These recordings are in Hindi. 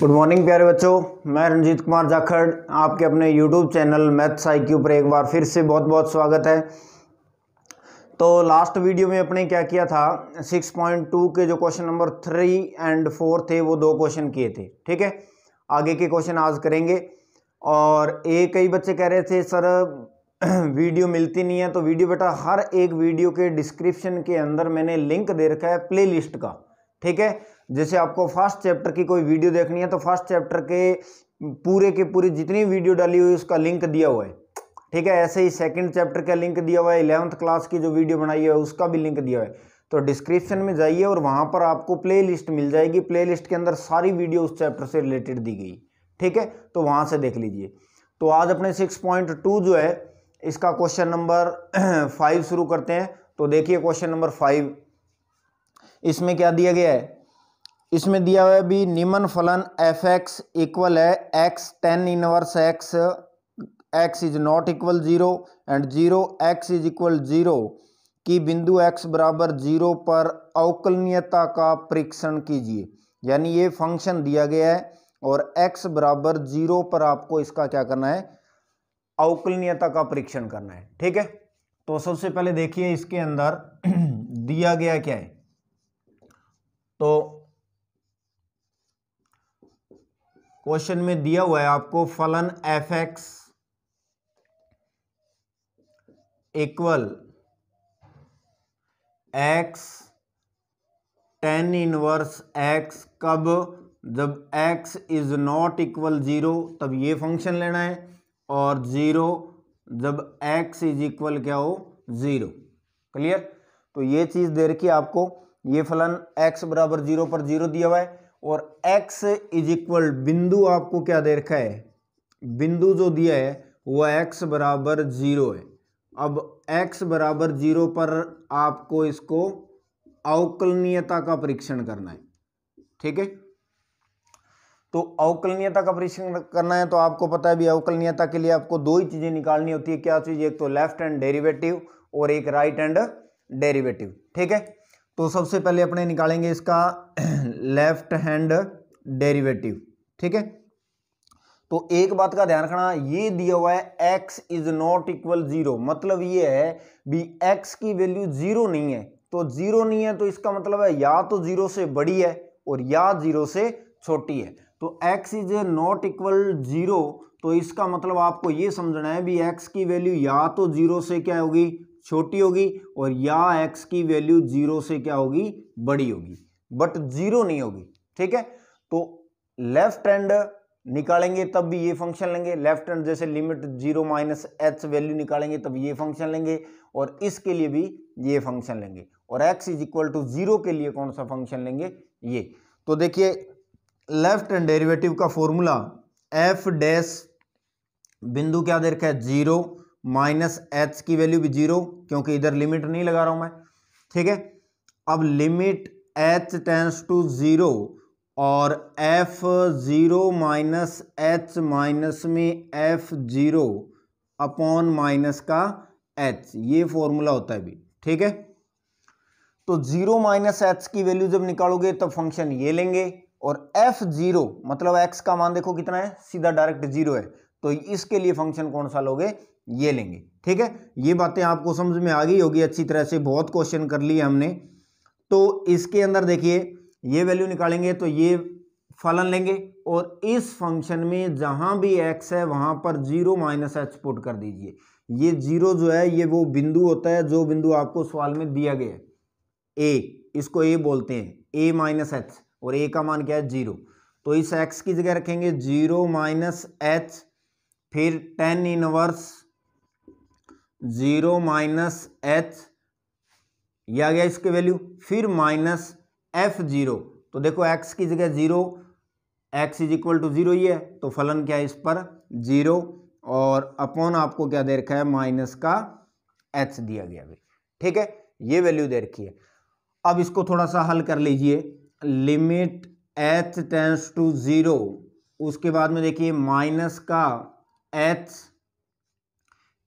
गुड मॉर्निंग प्यारे बच्चों, मैं रंजीत कुमार जाखड़ आपके अपने यूट्यूब चैनल मैथ्स IQ पर एक बार फिर से बहुत बहुत स्वागत है। तो लास्ट वीडियो में अपने क्या किया था, 6.2 के जो क्वेश्चन नंबर 3 और 4 थे वो 2 क्वेश्चन किए थे। ठीक है, आगे के क्वेश्चन आज करेंगे। और कई बच्चे कह रहे थे सर वीडियो मिलती नहीं है, तो वीडियो बेटा हर एक वीडियो के डिस्क्रिप्शन के अंदर मैंने लिंक दे रखा है प्ले लिस्ट का। ठीक है, जैसे आपको फर्स्ट चैप्टर की कोई वीडियो देखनी है तो फर्स्ट चैप्टर के पूरी जितनी वीडियो डाली हुई उसका लिंक दिया हुआ है। ठीक है, ऐसे ही सेकंड चैप्टर का लिंक दिया हुआ है, 11th क्लास की जो वीडियो बनाई है उसका भी लिंक दिया हुआ है। तो डिस्क्रिप्शन में जाइए और वहां पर आपको प्ले लिस्ट मिल जाएगी। प्ले लिस्ट के अंदर सारी वीडियो उस चैप्टर से रिलेटेड दी गई। ठीक है, तो वहां से देख लीजिए। तो आज अपने 6.2 जो है इसका क्वेश्चन नंबर 5 शुरू करते हैं। तो देखिए क्वेश्चन नंबर 5, इसमें क्या दिया गया है। इसमें दिया हुआ है भी निम्न फलन f(x) इक्वल है x tan inverse x is not equal 0 and 0 x is equal 0 की बिंदु x बराबर 0 पर अवकलनीयता का परीक्षण कीजिए। यानी ये फंक्शन दिया गया है और x बराबर 0 पर आपको इसका क्या करना है, अवकलनीयता का परीक्षण करना है। ठीक है, तो सबसे पहले देखिए इसके अंदर दिया गया क्या है। तो क्वेश्चन में दिया हुआ है आपको फलन f(x) equal x tan inverse x, कब, जब x इज नॉट इक्वल 0 तब ये फंक्शन लेना है, और 0 जब x इज इक्वल क्या हो, 0। क्लियर। तो ये चीज दे रखी है आपको, ये फलन x बराबर 0 पर 0 दिया हुआ है और x इज इक्वल बिंदु आपको क्या दे रखा है, बिंदु जो दिया है वो x बराबर 0 है। अब x बराबर 0 पर आपको इसको अवकलनीयता का परीक्षण करना है। ठीक है, तो अवकलनीयता का परीक्षण करना है तो आपको पता है भी अवकलनीयता के लिए आपको दो ही चीजें निकालनी होती है। क्या चीज, एक तो लेफ्ट हैंड डेरिवेटिव और एक राइट हैंड डेरिवेटिव। ठीक है, तो सबसे पहले अपने निकालेंगे इसका लेफ्ट हैंड डेरिवेटिव। ठीक है, तो एक बात का ध्यान रखना, ये दिया हुआ है x इज नॉट इक्वल 0, मतलब ये है भी x की वैल्यू 0 नहीं है। तो 0 नहीं है तो इसका मतलब है या तो 0 से बड़ी है और या 0 से छोटी है। तो x इज नॉट इक्वल 0, तो इसका मतलब आपको ये समझना है भी x की वैल्यू या तो 0 से क्या होगी, छोटी होगी, और या x की वैल्यू 0 से क्या होगी, बड़ी होगी, बट 0 नहीं होगी। ठीक है, तो लेफ्ट हैंड निकालेंगे तब भी ये फंक्शन लेंगे। लेफ्ट हैंड जैसे लिमिट 0 माइनस h वैल्यू निकालेंगे तब ये फंक्शन लेंगे, और इसके लिए भी ये फंक्शन लेंगे, और x इज इक्वल टू 0 के लिए कौन सा फंक्शन लेंगे, ये। तो देखिए लेफ्ट हैंड डेरिवेटिव का फॉर्मूला f डैश बिंदु क्या दे रखा है, 0 माइनस h की वैल्यू भी 0, क्योंकि इधर लिमिट नहीं लगा रहा हूं मैं। ठीक है, अब लिमिट h टेंड्स टू 0 और f0 माइनस h माइनस में f0 अपॉन माइनस का h, ये फॉर्मूला होता है भी। ठीक है, तो 0 माइनस h की वैल्यू जब निकालोगे तब फंक्शन ये लेंगे, और f0 मतलब x का मान देखो कितना है, सीधा डायरेक्ट 0 है, तो इसके लिए फंक्शन कौन सा लोगे, ये लेंगे। ठीक है, ये बातें आपको समझ में आ गई होगी अच्छी तरह से, बहुत क्वेश्चन कर लिए हमने। तो इसके अंदर देखिए ये वैल्यू निकालेंगे तो ये फलन लेंगे, और इस फंक्शन में जहां भी x है वहां पर 0 माइनस h पुट कर दीजिए। ये 0 जो है ये वो बिंदु होता है जो बिंदु आपको सवाल में दिया गया है, a, इसको a बोलते हैं, a माइनस h, और a का मान क्या है, 0। तो इस x की जगह रखेंगे 0 माइनस h, फिर tan इनवर्स 0 माइनस h, यह आ गया इसके वैल्यू, फिर माइनस f0। तो देखो x की जगह 0, x इज इक्वल टू 0 ही है, तो फलन क्या है इस पर 0, और अपॉन आपको क्या दे रखा है, माइनस का h दिया गया भाई। ठीक है, ये वैल्यू दे रखी है। अब इसको थोड़ा सा हल कर लीजिए, लिमिट h टेंड्स टू 0, उसके बाद में देखिए माइनस का h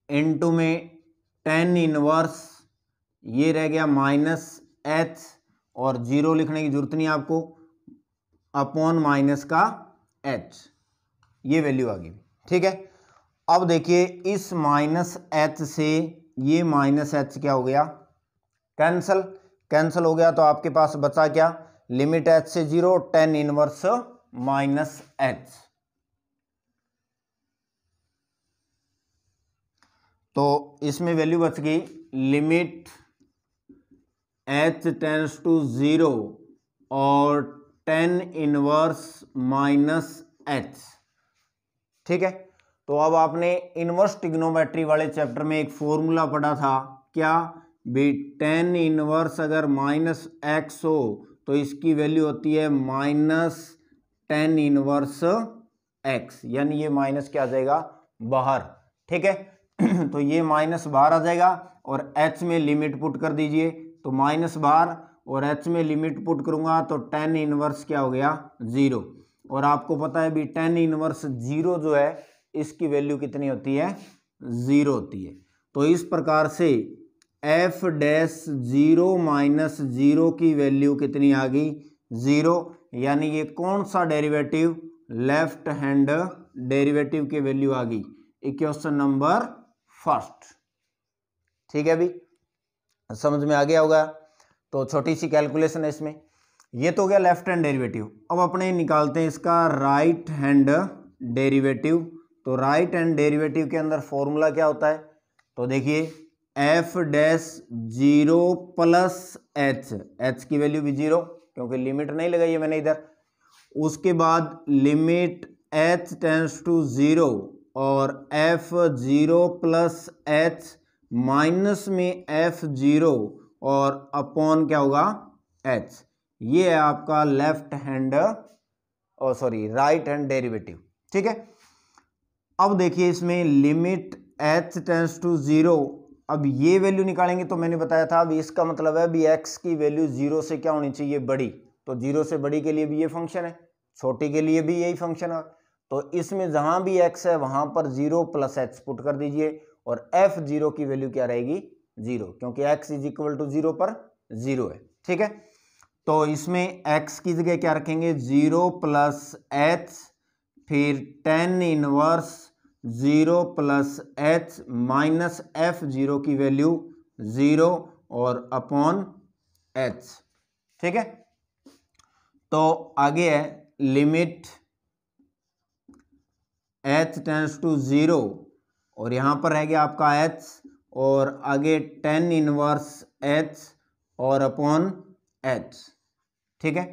इंटू में tan इनवर्स, ये रह गया माइनस h, और 0 लिखने की जरूरत नहीं आपको, अपॉन माइनस का एच, ये वैल्यू आ गई। ठीक है, अब देखिए इस माइनस एच से ये माइनस एच क्या हो गया, कैंसल, कैंसल हो गया। तो आपके पास बचा क्या, लिमिट एच से 0 tan इनवर्स माइनस एच। तो इसमें वैल्यू बच गई लिमिट एच टेंस टू 0 और tan इनवर्स माइनस एच। ठीक है, तो अब आपने इनवर्स ट्रिग्नोमेट्री वाले चैप्टर में एक फॉर्मूला पढ़ा था, क्या भी, tan इनवर्स अगर माइनस एक्स हो तो इसकी वैल्यू होती है माइनस tan इनवर्स एक्स, यानी ये माइनस क्या आ जाएगा, बाहर। ठीक है, तो ये माइनस बाहर आ जाएगा और एच में लिमिट पुट कर दीजिए, तो माइनस बाहर और एच में लिमिट पुट करूंगा तो tan इनवर्स क्या हो गया, 0। और आपको पता है भी tan इनवर्स 0 जो है इसकी वैल्यू कितनी होती है, 0 होती है। तो इस प्रकार से एफ डैश 0 माइनस 0 की वैल्यू कितनी आ गई, 0। यानी ये कौन सा डेरिवेटिव, लेफ्ट हैंड डेरिवेटिव की वैल्यू आ गई, इक्वेशन नंबर फर्स्ट। ठीक है, अभी समझ में आ गया होगा। तो छोटी सी कैलकुलेशन है इसमें, ये तो हो गया लेफ्ट हैंड डेरिवेटिव। अब अपने निकालते हैं इसका राइट हैंड डेरिवेटिव। तो राइट हैंड डेरिवेटिव के अंदर फॉर्मूला क्या होता है, तो देखिए F dash 0 plus H, H की वैल्यू भी 0 क्योंकि लिमिट नहीं लगाई है मैंने इधर। उसके बाद लिमिट एच टेंस टू 0 और एफ 0 प्लस एच माइनस में एफ 0 और अपॉन क्या होगा, एच। ये है आपका left hand right hand derivative. ठीक है, अब देखिए इसमें लिमिट एच टेंस टू 0, अब ये वैल्यू निकालेंगे तो मैंने बताया था, अब इसका मतलब है भी एक्स की वैल्यू 0 से क्या होनी चाहिए, बड़ी। तो 0 से बड़ी के लिए भी ये फंक्शन है, छोटी के लिए भी यही फंक्शन है। तो इसमें जहां भी x है वहां पर 0 प्लस एच पुट कर दीजिए और f0 की वैल्यू क्या रहेगी, 0, क्योंकि x इज इक्वल टू 0 पर 0 है। ठीक है, तो इसमें x की जगह क्या रखेंगे, 0 प्लस एच, फिर tan inverse 0 plus H minus f0 की वैल्यू 0 और अपॉन h। ठीक है, तो आगे है लिमिट h टेंस टू 0 और यहां पर रह गया आपका h और आगे tan इनवर्स h और अपॉन h। ठीक है,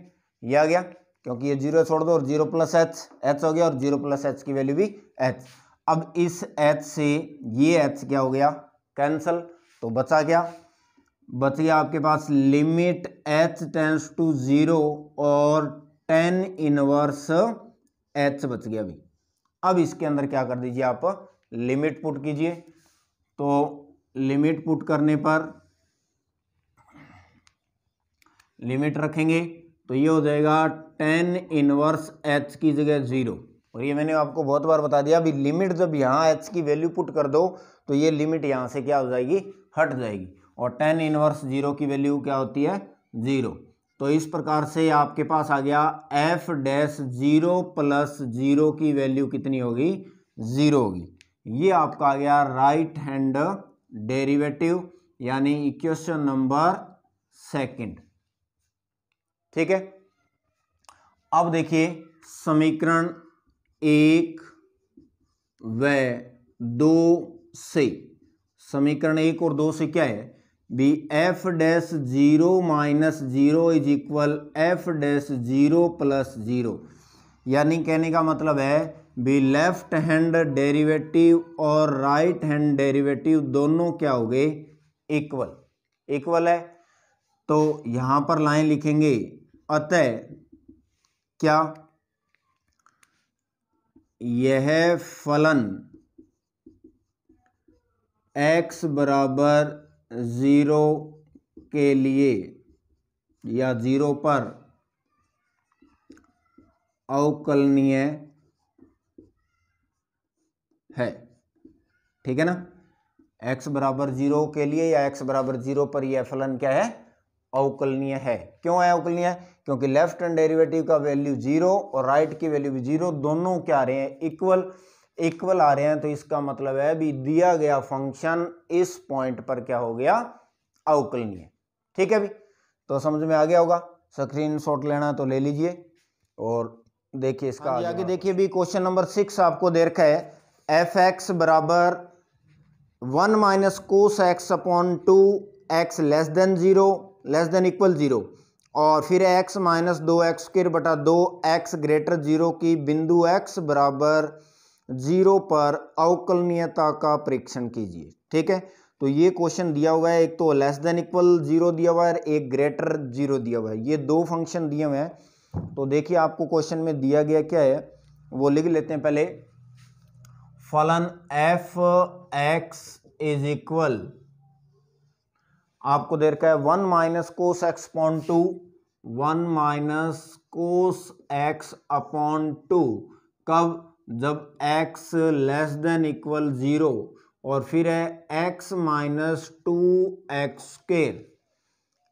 ये आ गया क्योंकि ये 0 छोड़ दो और 0 प्लस h हो गया और 0 प्लस h की वैल्यू भी h। अब इस h से ये h क्या हो गया, कैंसल। तो बचा क्या, बच गया आपके पास लिमिट h टेंस टू 0 और tan इनवर्स h बच गया अभी। अब इसके अंदर क्या कर दीजिए, आप लिमिट पुट कीजिए। तो लिमिट पुट करने पर लिमिट रखेंगे तो ये हो जाएगा tan इनवर्स h की जगह 0। और ये मैंने आपको बहुत बार बता दिया, अभी लिमिट जब यहाँ h की वैल्यू पुट कर दो तो ये लिमिट यहाँ से क्या हो जाएगी, हट जाएगी। और tan इनवर्स 0 की वैल्यू क्या होती है, 0। तो इस प्रकार से आपके पास आ गया f डैश 0 प्लस 0 की वैल्यू कितनी होगी, 0 होगी। ये आपका आ गया राइट हैंड डेरिवेटिव यानी इक्वेशन नंबर सेकंड। ठीक है, अब देखिए समीकरण 1 व 2 से, समीकरण 1 और 2 से क्या है भी F dash 0 minus 0 is equal F dash 0 plus 0। यानी कहने का मतलब है भी लेफ्ट हैंड डेरिवेटिव और राइट हैंड डेरिवेटिव दोनों क्या हो गए, इक्वल, इक्वल है। तो यहां पर लाइन लिखेंगे, अतः क्या यह फलन x बराबर 0 के लिए या 0 पर अवकलनीय है। ठीक है ना, x बराबर 0 के लिए या x बराबर 0 पर यह फलन क्या है, अवकलनीय है। क्यों है अवकलनीय? क्योंकि लेफ्ट हैंड डेरिवेटिव का वैल्यू 0 और राइट की वैल्यू भी 0, दोनों क्या आ रहे हैं? इक्वल आ रहे हैं। तो इसका मतलब है भी दिया गया फंक्शन इस पॉइंट पर क्या हो गया? अवकलनीय। ठीक है भी, तो समझ में आ गया होगा। स्क्रीनशॉट लेना तो ले लीजिए और देखिए इसका आगे देखिए भी क्वेश्चन नंबर 6 आपको दे रखा है एफ एक्स बराबर 1 minus cos x upon 2 x less than 0 less than equal 0 और फिर x माइनस 2x स्क्वायर बटा 2x ग्रेटर 0 की बिंदु x बराबर 0 पर अवकलनीयता का परीक्षण कीजिए। ठीक है, तो ये क्वेश्चन दिया हुआ है, एक तो लेस देन इक्वल 0 दिया हुआ है, एक ग्रेटर 0 दिया हुआ है। ये दो फंक्शन दिए हुए हैं। तो देखिए आपको क्वेश्चन में दिया गया क्या है वो लिख लेते हैं पहले। फलन एफ एक्स इज इक्वल, आपको दे रखा है 1 minus cos x upon 2, 1 minus cos x upon 2, कब? जब x लेस देन इक्वल 0 और फिर है x minus 2x square,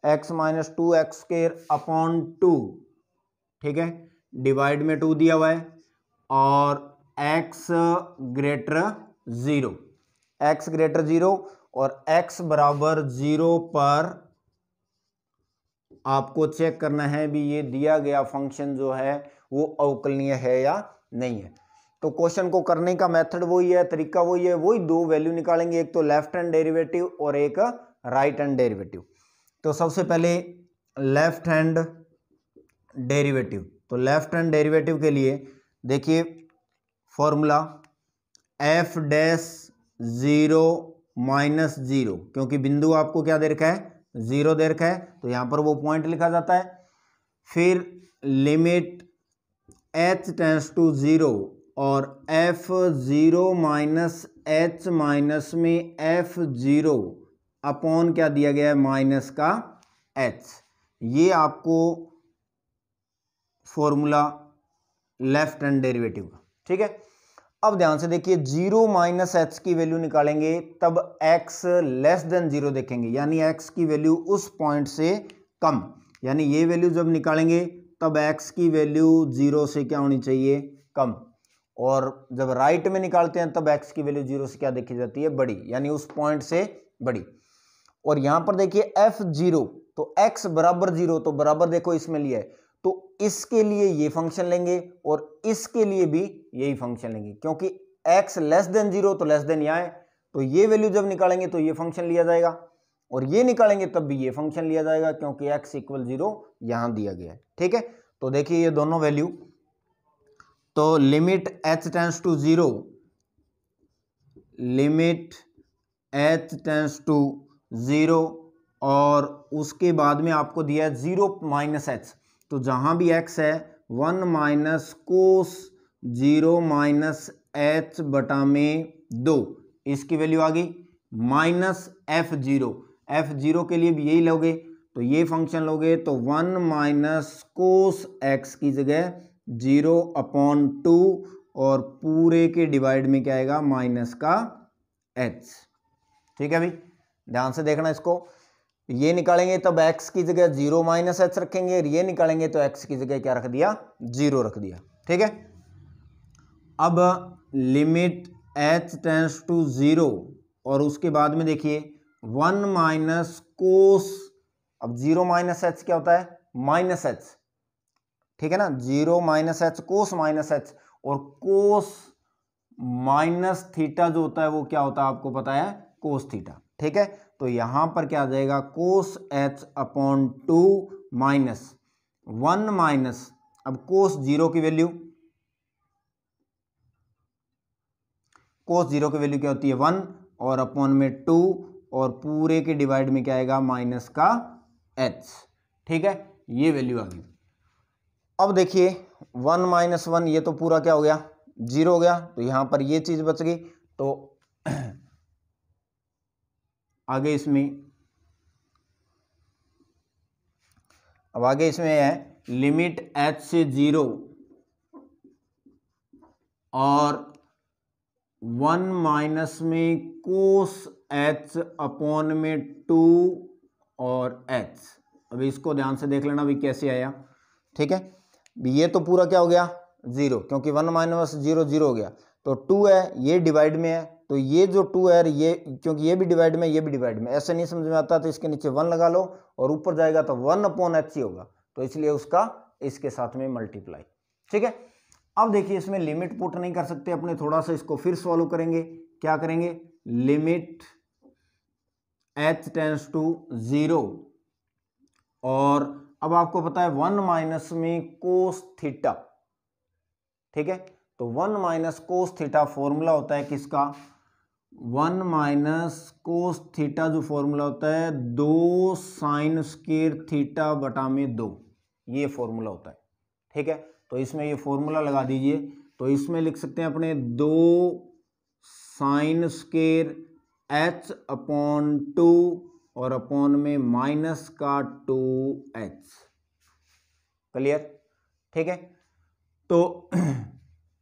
x minus 2x square upon 2। ठीक है, डिवाइड में 2 दिया हुआ है और x ग्रेटर 0, x ग्रेटर 0 और x बराबर 0 पर आपको चेक करना है भी ये दिया गया फंक्शन जो है वो अवकलनीय है या नहीं है। तो क्वेश्चन को करने का मेथड वही है, तरीका वही है, वही दो वैल्यू निकालेंगे, एक तो लेफ्ट हैंड डेरिवेटिव और एक राइट हैंड डेरिवेटिव। तो सबसे पहले लेफ्ट हैंड डेरिवेटिव, तो लेफ्ट हैंड डेरिवेटिव के लिए देखिए फॉर्मूला एफ डैश 0 माइनस 0, क्योंकि बिंदु आपको क्या दे रखा है? 0 दे रखा है, तो यहां पर वो पॉइंट लिखा जाता है। फिर लिमिट h टेंड्स टू 0 और f 0 माइनस h माइनस में f 0 अपॉन क्या दिया गया है? माइनस का h। ये आपको फॉर्मूला लेफ्ट हैंड डेरिवेटिव का। ठीक है, अब ध्यान से देखिए 0 माइनस एच की वैल्यू निकालेंगे तब x लेस देन 0 देखेंगे, यानी x की वैल्यू उस पॉइंट से कम, यानी ये वैल्यू जब निकालेंगे तब x की वैल्यू 0 से क्या होनी चाहिए? कम। और जब राइट में निकालते हैं तब x की वैल्यू 0 से क्या देखी जाती है? बड़ी, यानी उस पॉइंट से बड़ी। और यहां पर देखिए f0, तो x बराबर 0, तो बराबर देखो इसमें लिया है, तो इसके लिए ये फंक्शन लेंगे और इसके लिए भी यही फंक्शन लेंगे, क्योंकि x लेस देन 0 तो लेस देन यहाँ है, तो ये वैल्यू जब निकालेंगे तो ये फंक्शन लिया जाएगा और ये निकालेंगे तब भी ये फंक्शन लिया जाएगा, क्योंकि x इक्वल 0 यहां दिया गया है। ठीक है, तो देखिए ये दोनों वैल्यू, तो limit h tends to 0, limit h tends to 0 और उसके बाद में आपको दिया है 0 माइनस h, तो जहां भी x है 1 माइनस कोस 0 माइनस h बटा में 2, इसकी वैल्यू आ गई माइनस f0 के लिए भी यही लोगे, तो ये फंक्शन लोगे तो 1 माइनस कोस x की जगह 0 अपॉन 2 और पूरे के डिवाइड में क्या आएगा? माइनस का h। ठीक है भाई, ध्यान से देखना इसको, ये निकालेंगे तब x की जगह 0 माइनस h रखेंगे और ये निकालेंगे तो x की जगह क्या रख दिया? 0 रख दिया। ठीक है, अब लिमिट h टेंड्स टू 0 और उसके बाद में देखिए 1 माइनस कोस, अब 0 माइनस h क्या होता है? Minus h। ठीक है ना, 0 माइनस h कोस माइनस h, और कोस माइनस थीटा जो होता है वो क्या होता है? आपको पता है, कोस थीटा। ठीक है, तो यहां पर क्या आ जाएगा? कोस h अपॉन 2 माइनस 1 माइनस, अब कोस 0 की वैल्यू, कोस 0 की वैल्यू क्या होती है? 1 और अपॉन में 2 और पूरे के डिवाइड में क्या आएगा? माइनस का h। ठीक है, ये वैल्यू आ गई। अब देखिए 1 माइनस 1, ये तो पूरा क्या हो गया? 0 हो गया, तो यहां पर ये चीज बच गई। तो आगे इसमें, अब आगे इसमें है लिमिट h से 0 और 1 माइनस में कोस h अपॉन में 2 और h। अभी इसको ध्यान से देख लेना भी कैसे आया, ठीक है। ये तो पूरा क्या हो गया 0, क्योंकि 1 माइनस 0 0 हो गया। तो 2 है, ये डिवाइड में है, तो ये जो 2 है ये, क्योंकि ये भी डिवाइड में ये भी डिवाइड में, ऐसे नहीं समझ में आता तो इसके नीचे 1 लगा लो और ऊपर जाएगा तो 1/h ही होगा, तो इसलिए उसका इसके साथ में मल्टीप्लाई, ठीक है। अब देखिए इसमें लिमिट पुट नहीं कर सकते अपने, थोड़ा सा इसको फिर सॉल्व करेंगे। क्या करेंगे, लिमिट h टेंड्स टू 0, और अब आपको पता है 1 माइनस में कोस थीटा, ठीक है। तो 1 माइनस कोस थीटा फॉर्मूला होता है किसका, 1 माइनस कोस थीटा जो फॉर्मूला होता है 2 साइन स्क्वायर थीटा बटा में 2, ये फॉर्मूला होता है, ठीक है। तो इसमें ये फॉर्मूला लगा दीजिए, तो इसमें लिख सकते हैं अपने 2 साइन स्क्वायर h/2 और अपॉन में माइनस का 2h, क्लियर, ठीक है। तो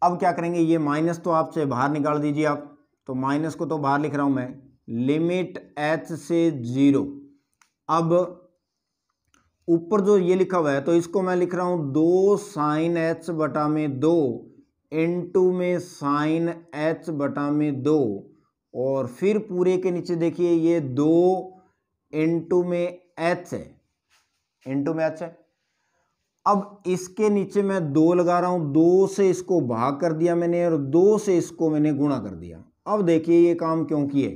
अब क्या करेंगे, ये माइनस तो आप चाहे बाहर निकाल दीजिए आप, तो माइनस को तो बाहर लिख रहा हूं मैं, लिमिट h से 0। अब ऊपर जो ये लिखा हुआ है तो इसको मैं लिख रहा हूं 2 साइन h बटा में 2 इनटू में साइन h बटा में 2, और फिर पूरे के नीचे देखिए ये 2 इनटू में h है, इनटू में h है। अब इसके नीचे मैं 2 लगा रहा हूं, 2 से इसको भाग कर दिया मैंने और 2 से इसको मैंने गुणा कर दिया। अब देखिए ये काम क्यों किए,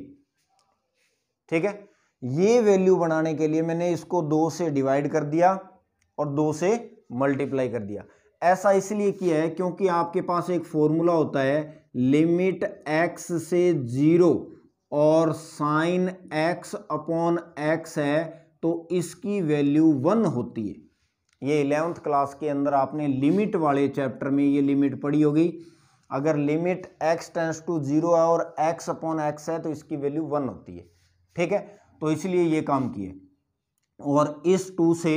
ठीक है। ये वैल्यू बनाने के लिए मैंने इसको 2 से डिवाइड कर दिया और 2 से मल्टीप्लाई कर दिया। ऐसा इसलिए किया है क्योंकि आपके पास एक फॉर्मूला होता है लिमिट x से 0 और साइन x अपॉन x है, तो इसकी वैल्यू 1 होती है। ये 11th क्लास के अंदर आपने लिमिट वाले चैप्टर में ये लिमिट पढ़ी होगी। अगर लिमिट x टेंड्स टू 0 है और x अपॉन x है तो इसकी वैल्यू 1 होती है, ठीक है। तो इसलिए ये काम किए, और इस 2 से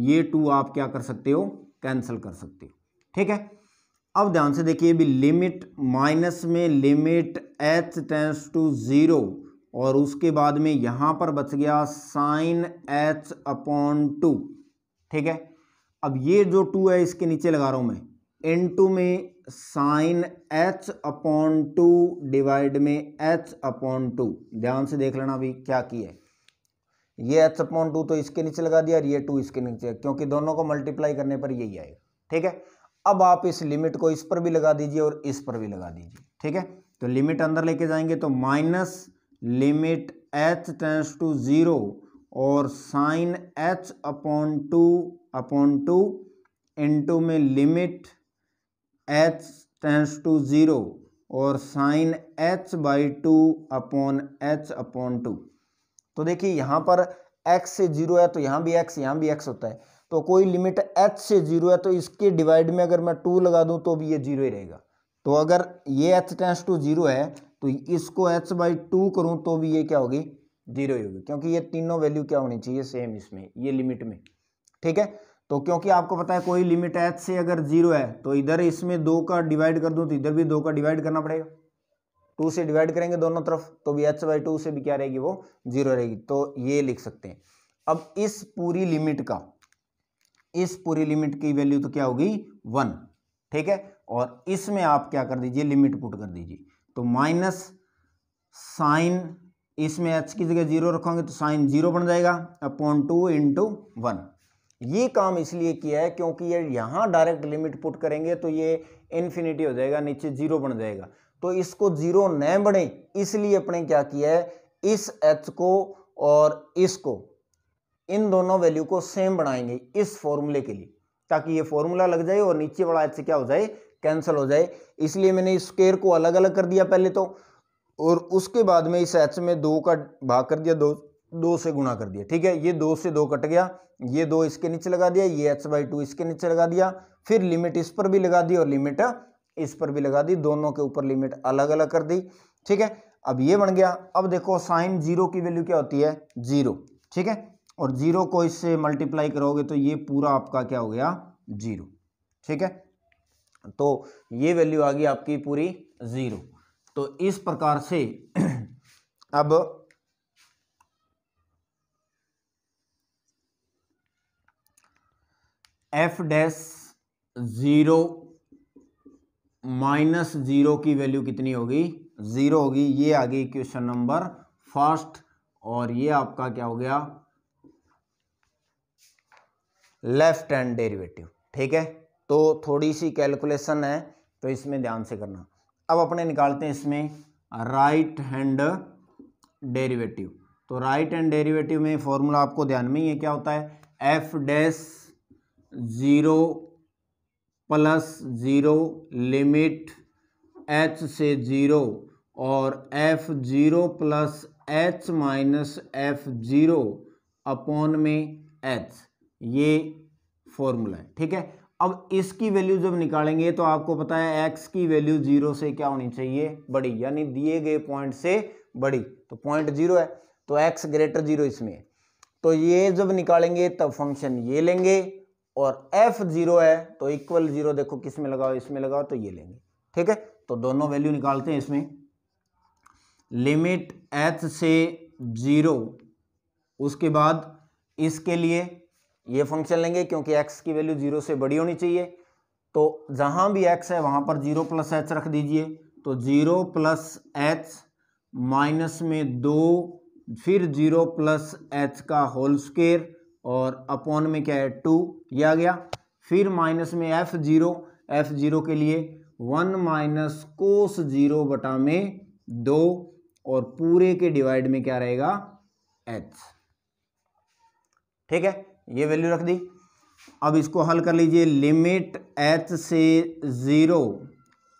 ये 2 आप क्या कर सकते हो, कैंसिल कर सकते हो, ठीक है। अब ध्यान से देखिए भी लिमिट माइनस में लिमिट h टेंड्स टू 0 और उसके बाद में यहां पर बच गया साइन h अपॉन 2, ठीक है। अब ये जो 2 है इसके नीचे लगा रहा हूं मैं, इनटू में साइन h अपॉन 2 डिवाइड में h अपॉन 2। ध्यान से देख लेना अभी क्या किया है, ये h अपॉन 2 तो इसके नीचे लगा दिया और ये 2 इसके नीचे, क्योंकि दोनों को मल्टीप्लाई करने पर यही आएगा, ठीक है। अब आप इस लिमिट को इस पर भी लगा दीजिए और इस पर भी लगा दीजिए, ठीक है। तो लिमिट अंदर लेके जाएंगे तो minus limit h tends to 0 और साइन h अपॉन 2 इनटू में लिमिट h टेंड्स टू 0 और sine h by 2 upon h upon 2। तो देखिए यहाँ पर x से 0 है तो यहाँ भी x होता है, तो कोई लिमिट h से 0 है तो इसके डिवाइड में अगर मैं 2 लगा दूं तो भी ये 0 ही रहेगा। तो अगर ये h टेंड्स टू 0 है तो इसको h बाई 2 करूं तो भी ये क्या होगी, 0 ही होगी, क्योंकि ये तीनों वैल्यू क्या होनी चाहिए, सेम इसमें ये लिमिट में, ठीक है। तो क्योंकि आपको पता है कोई लिमिट h से अगर 0 है तो इधर इसमें 2 का डिवाइड कर दूं तो इधर भी 2 का डिवाइड करना पड़ेगा, 2 से डिवाइड करेंगे दोनों तरफ तो भी h बाई 2 से भी क्या रहेगी, वो 0 रहेगी। तो ये लिख सकते हैं। अब इस पूरी लिमिट की वैल्यू तो क्या होगी 1, ठीक है। और इसमें आप क्या कर दीजिए, लिमिट पुट कर दीजिए, तो माइनस साइन, इसमें h की जगह 0 रखोगे तो साइन 0 बन जाएगा अपॉन 2 इंटू 1। ये काम इसलिए किया है क्योंकि ये यहाँ डायरेक्ट लिमिट पुट करेंगे तो ये इन्फिनिटी हो जाएगा, नीचे 0 बन जाएगा, तो इसको 0 न बने इसलिए अपने क्या किया है, इस h को और इसको, इन दोनों वैल्यू को सेम बनाएंगे इस फॉर्मूले के लिए, ताकि ये फॉर्मूला लग जाए और नीचे वाला h क्या हो जाए, कैंसिल हो जाए। इसलिए मैंने इस स्क्वायर को अलग अलग कर दिया पहले तो, और उसके बाद में इस h में 2 का भाग कर दिया, 2 से गुणा कर दिया, ठीक है। ये 2 से 2 कट गया, ये 2 इसके नीचे लगा दिया, ये h बाई 2 इसके नीचे लगा दिया, फिर लिमिट इस पर भी लगा दी और लिमिट इस पर भी लगा दी, दोनों के ऊपर लिमिट अलग अलग कर दी, ठीक है। अब ये बन गया। अब देखो साइन 0 की वैल्यू क्या होती है, 0, ठीक है, और 0 को इससे मल्टीप्लाई करोगे तो ये पूरा आपका क्या हो गया, 0, ठीक है। तो ये वैल्यू आ गई आपकी पूरी 0। तो इस प्रकार से अब एफ डैश 0 माइनस 0 की वैल्यू कितनी होगी, 0 होगी। ये आ गई क्वेश्चन नंबर फर्स्ट, और ये आपका क्या हो गया, लेफ्ट हैंड डेरिवेटिव। ठीक है, तो थोड़ी सी कैलकुलेशन है तो इसमें ध्यान से करना। अब अपने निकालते हैं इसमें राइट हैंड डेरिवेटिव। तो राइट हैंड डेरिवेटिव में फॉर्मूला आपको ध्यान में ही है, क्या होता है, F dash 0 plus 0 limit h से 0 और f0 plus h minus f0 upon में h, ये फॉर्मूला है। ठीक है, अब इसकी वैल्यू जब निकालेंगे तो आपको पता है x की वैल्यू 0 से क्या होनी चाहिए, बड़ी, यानी दिए गए पॉइंट से बड़ी। तो पॉइंट 0 है तो x ग्रेटर 0 इसमें है। तो ये जब निकालेंगे तब फंक्शन ये लेंगे, और f0 है तो इक्वल 0 देखो किस में लगाओ, इसमें लगाओ, तो ये लेंगे। ठीक है, तो दोनों वैल्यू निकालते हैं इसमें। लिमिट h से 0, उसके बाद इसके लिए ये फंक्शन लेंगे क्योंकि x की वैल्यू 0 से बड़ी होनी चाहिए। तो जहां भी x है वहां पर 0 प्लस h रख दीजिए। तो 0 प्लस h माइनस में 2, फिर 0 प्लस h का होल स्क्वायर, और अपॉन में क्या है 2, ये आ गया। फिर माइनस में f0 के लिए 1 माइनस कोस 0 बटा में 2, और पूरे के डिवाइड में क्या रहेगा, h। ठीक है, ये वैल्यू रख दी। अब इसको हल कर लीजिए। लिमिट h से 0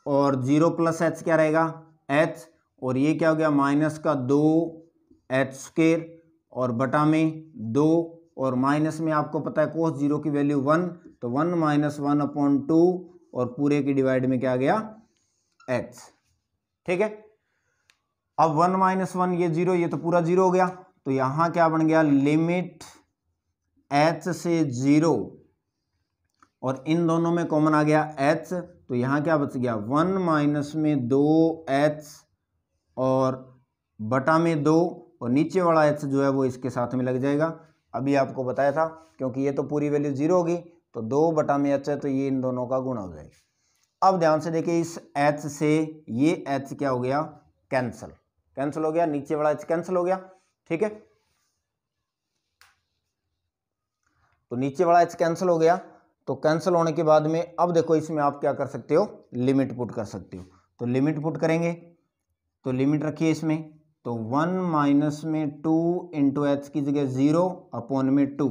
और 0 प्लस h क्या रहेगा, h, और ये क्या हो गया, माइनस का 2h स्क्वायर और बटा में 2, और माइनस में आपको पता है कोस 0 की वैल्यू 1, तो 1 माइनस 1 अपॉन 2, और पूरे की डिवाइड में क्या आ गया, h। ठीक है, अब 1 माइनस 1 ये 0, ये तो पूरा 0 हो गया। तो यहां क्या बन गया, लिमिट h से 0, और इन दोनों में कॉमन आ गया h, तो यहां क्या बच गया, 1 माइनस में 2h और बटा में 2, और नीचे वाला h जो है वो इसके साथ में लग जाएगा। अभी आपको बताया था, क्योंकि ये तो पूरी वैल्यू 0 होगी, तो 2 बटा में h है, तो ये इन दोनों का गुणा हो जाएगा। अब ध्यान से देखिए, इस h से ये h क्या हो गया, कैंसिल हो गया, नीचे वाला h कैंसिल हो गया। ठीक है, तो नीचे वाला h कैंसिल हो गया। तो कैंसिल होने के बाद में अब देखो इसमें आप क्या कर सकते हो, लिमिट पुट कर सकते हो। तो लिमिट पुट करेंगे, तो लिमिट रखिए इसमें, तो 1 माइनस में 2 इंटू एच की जगह 0 अपॉन में 2।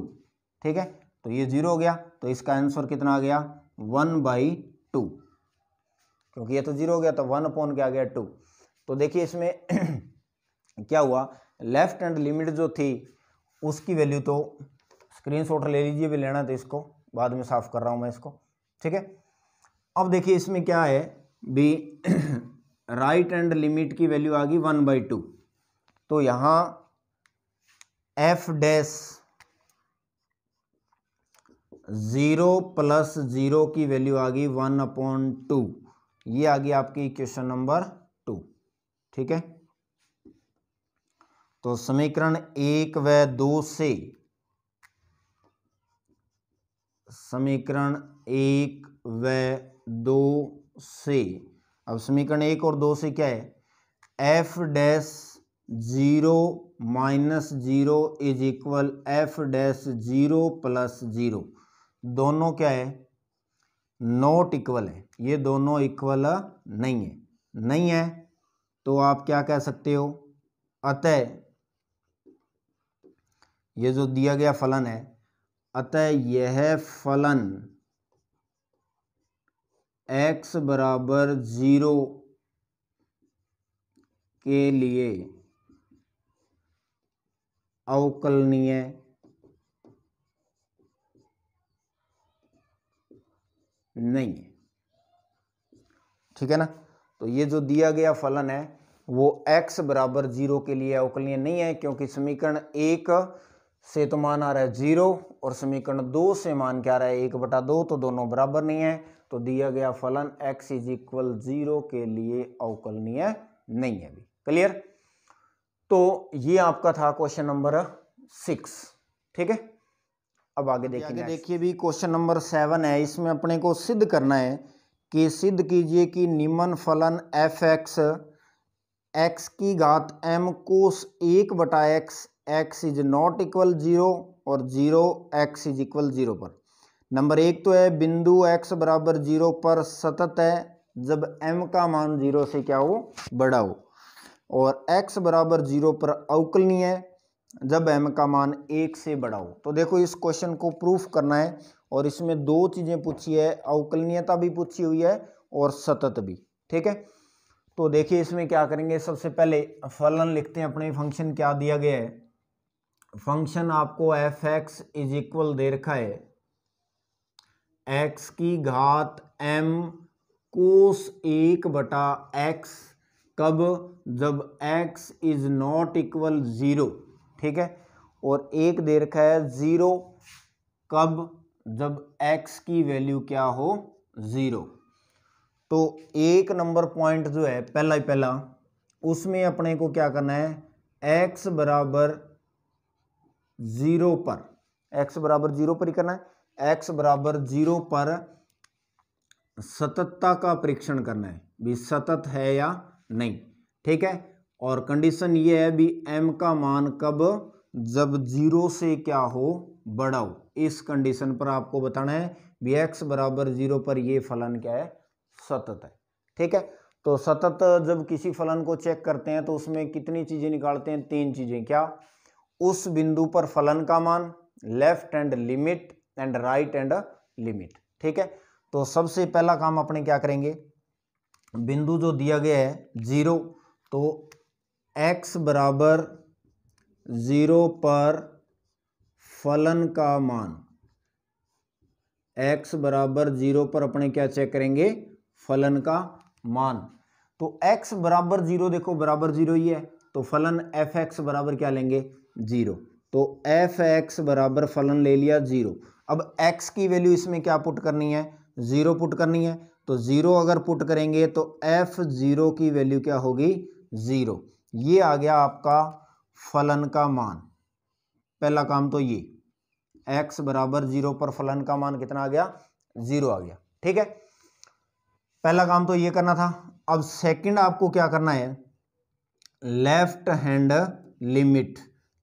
ठीक है, तो ये 0 हो गया, तो इसका आंसर कितना आ गया, 1/2, क्योंकि ये तो 0 हो गया, तो 1 अपॉन क्या आ गया, 2। तो देखिए इसमें क्या हुआ, लेफ्ट हैंड लिमिट जो थी उसकी वैल्यू, तो स्क्रीनशॉट ले लीजिए, भी लेना तो इसको बाद में साफ कर रहा हूं मैं इसको। ठीक है, अब देखिए इसमें क्या है भी, राइट हैंड लिमिट की वैल्यू आ गई 1/2। तो यहां f डैश 0 प्लस 0 की वैल्यू आ गई 1/2, ये आ गई आपकी क्वेश्चन नंबर 2। ठीक है, तो समीकरण 1 व 2 से, समीकरण 1 व 2 से, अब समीकरण 1 और 2 से क्या है, f dash 0 minus 0 is equal f dash 0 plus 0, दोनों क्या है, नॉट इक्वल है, ये दोनों इक्वल नहीं है। तो आप क्या कह सकते हो, अतः ये जो दिया गया फलन है, अतः यह फलन x बराबर 0 के लिए अवकलनीय नहीं है। ठीक है ना, तो ये जो दिया गया फलन है वो x बराबर 0 के लिए अवकलनीय नहीं है, क्योंकि समीकरण 1 से तो मान आ रहा है 0 और समीकरण 2 से मान क्या आ रहा है 1/2, तो दोनों बराबर नहीं है। तो दिया गया फलन x इज इक्वल 0 के लिए अवकलनीय नहीं है। भी क्लियर। तो ये आपका था क्वेश्चन नंबर 6। ठीक है, अब आगे देखिए भी क्वेश्चन नंबर 7 है। इसमें अपने को सिद्ध करना है कि सिद्ध कीजिए कि निम्न फलन एफ एक्स की घात M cos 1/x X is not equal 0 और 0 एक्स इज इक्वल 0 पर। नंबर 1 तो है बिंदु x बराबर 0 पर सतत है जब m का मान 0 से क्या हो, बड़ा हो, और x बराबर 0 पर अवकलनीय है जब m का मान 1 से बड़ा हो। तो देखो इस क्वेश्चन को प्रूफ करना है और इसमें दो चीजें पूछी है, अवकलनीयता भी पूछी हुई है और सतत भी। ठीक है, तो देखिए इसमें क्या करेंगे, सबसे पहले फलन लिखते हैं अपने। फंक्शन क्या दिया गया है, फंक्शन आपको एफ एक्स इज इक्वल दे रखा है x की घात m कोस 1/x, कब, जब x इज नॉट इक्वल 0। ठीक है, और एक दे रखा है 0, कब, जब x की वैल्यू क्या हो, 0। तो एक नंबर पॉइंट जो है पहला ही पहला, उसमें अपने को क्या करना है, x बराबर 0 पर, x बराबर 0 पर ही करना है। x बराबर 0 पर सततता का परीक्षण करना है, भी सतत है या नहीं। ठीक है, और कंडीशन ये है भी m का मान कब, जब 0 से क्या हो, बड़ा हो। इस कंडीशन पर आपको बताना है भी x बराबर 0 पर ये फलन क्या है, सतत है। ठीक है, तो सतत जब किसी फलन को चेक करते हैं तो उसमें कितनी चीजें निकालते हैं, 3 चीजें। क्या, उस बिंदु पर फलन का मान, left hand limit and right hand limit. ठीक है, तो सबसे पहला काम अपने क्या करेंगे, बिंदु जो दिया गया है 0, तो x बराबर 0 पर फलन का मान, x बराबर 0 पर अपने क्या चेक करेंगे, फलन का मान। तो x बराबर 0, देखो बराबर 0 ही है, तो फलन एफ एक्स बराबर क्या लेंगे, 0। तो एफ एक्स बराबर फलन ले लिया 0। अब x की वैल्यू इसमें क्या पुट करनी है, 0 पुट करनी है। तो 0 अगर पुट करेंगे तो f0 की वैल्यू क्या होगी, 0। ये आ गया आपका फलन का मान। पहला काम तो ये, x बराबर 0 पर फलन का मान कितना आ गया, 0 आ गया। ठीक है, पहला काम तो ये करना था। अब सेकंड आपको क्या करना है, left hand limit,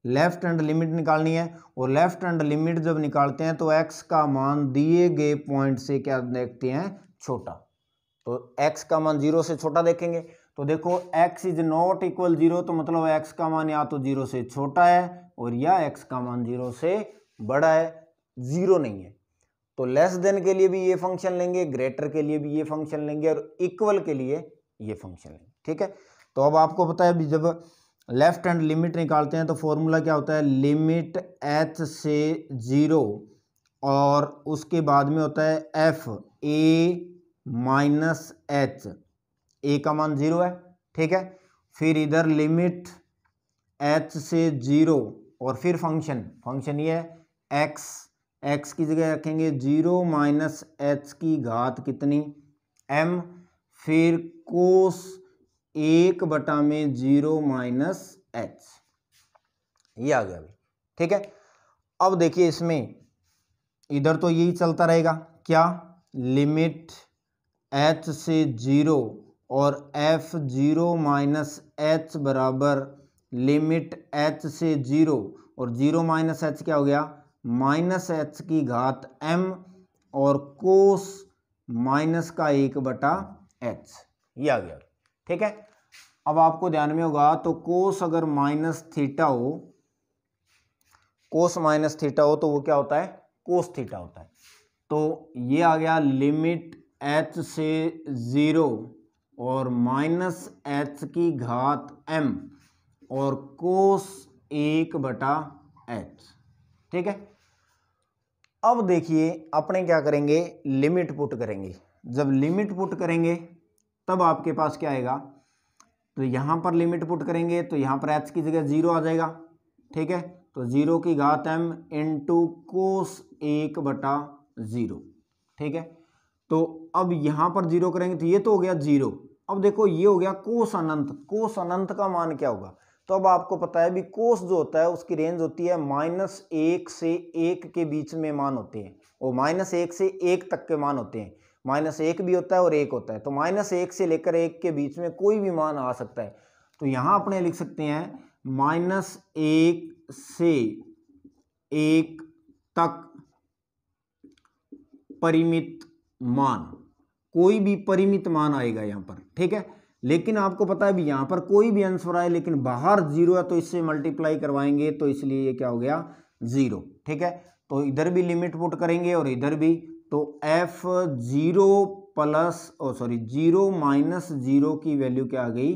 left hand limit निकालनी है। और लेफ्ट हैंड लिमिट जब निकालते हैं तो x का मान दिए गए पॉइंट से क्या देखते हैं, छोटा। तो x का मान 0 से छोटा देखेंगे, तो देखो x इज नॉट इक्वल 0, तो मतलब x का मान या तो 0 से छोटा है और या x का मान 0 से बड़ा है, 0 नहीं है। तो लेस देन के लिए भी ये फंक्शन लेंगे, ग्रेटर के लिए भी ये फंक्शन लेंगे, और इक्वल के लिए ये फंक्शन लेंगे। ठीक है, तो अब आपको पता है भी जब लेफ्ट हैंड लिमिट निकालते हैं तो फॉर्मूला क्या होता है, लिमिट h से 0 और उसके बाद में होता है f a minus h, a का मान 0 है। ठीक है, फिर इधर लिमिट h से 0 और फिर फंक्शन ये है x की जगह रखेंगे 0 माइनस h की घात कितनी, m, फिर कोस 1/0 माइनस h, ये आ गया अभी। ठीक है, अब देखिए इसमें इधर तो यही चलता रहेगा, क्या, लिमिट h से 0 और f0 माइनस h बराबर लिमिट h से 0 और 0 माइनस h क्या हो गया, माइनस h की घात m और कोस माइनस का 1/h, ये आ गया। ठीक है, अब आपको ध्यान में होगा तो कोस अगर माइनस थीटा हो, कोस माइनस थीटा हो तो वो क्या होता है, कोस थीटा होता है। तो ये आ गया लिमिट h से 0 और माइनस h की घात m और कोस 1/h। ठीक है, अब देखिए अपने क्या करेंगे, लिमिट पुट करेंगे। जब लिमिट पुट करेंगे तब आपके पास क्या आएगा, तो यहां पर लिमिट पुट करेंगे तो यहां पर h की जगह 0 आ जाएगा। ठीक है, तो 0 की घात m इंटू कोस 1/0। ठीक है, तो अब यहां पर 0 करेंगे तो ये तो हो गया 0। अब देखो ये हो गया कोस अनंत, कोस अनंत का मान क्या होगा, तो अब आपको पता है भी कोस जो होता है उसकी रेंज होती है -1 से 1 के बीच में मान होते हैं, और -1 से 1 तक के मान होते हैं। -1 भी होता है और 1 होता है, तो -1 से लेकर 1 के बीच में कोई भी मान आ सकता है। तो यहाँ अपने लिख सकते हैं -1 से 1 तक परिमित मान, कोई भी परिमित मान आएगा यहाँ पर, ठीक है। लेकिन आपको पता है भी यहाँ पर कोई भी आंसर आए लेकिन बाहर 0 है, तो इससे मल्टीप्लाई करवाएंगे, तो इसलिए ये क्या हो गया 0, ठीक है। तो इधर भी लिमिट पुट करेंगे और इधर भी, तो f0 0 माइनस 0 की वैल्यू क्या आ गई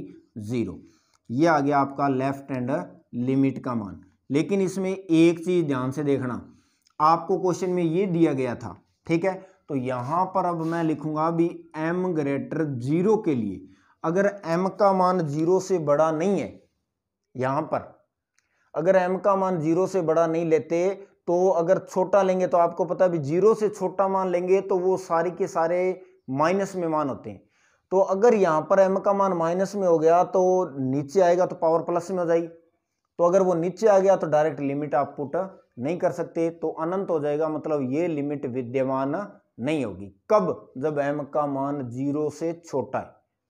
0। ये आ गया आपका लेफ्ट हैंड लिमिट का मान। लेकिन इसमें एक चीज ध्यान से देखना, आपको क्वेश्चन में ये दिया गया था, ठीक है। तो यहां पर अब मैं लिखूंगा भी m ग्रेटर 0 के लिए, अगर m का मान 0 से बड़ा नहीं है, यहां पर अगर m का मान 0 से बड़ा नहीं लेते, तो अगर छोटा लेंगे तो आपको पता है भी 0 से छोटा मान लेंगे तो वो सारे के सारे माइनस में मान होते हैं। तो अगर यहां पर m का मान माइनस में हो गया तो नीचे आएगा तो पावर प्लस में हो जाएगी। तो अगर वो नीचे आ गया तो डायरेक्ट लिमिट आप पुट नहीं कर सकते, तो अनंत हो जाएगा, मतलब ये लिमिट विद्यमान नहीं होगी। कब? जब m का मान 0 से छोटा है,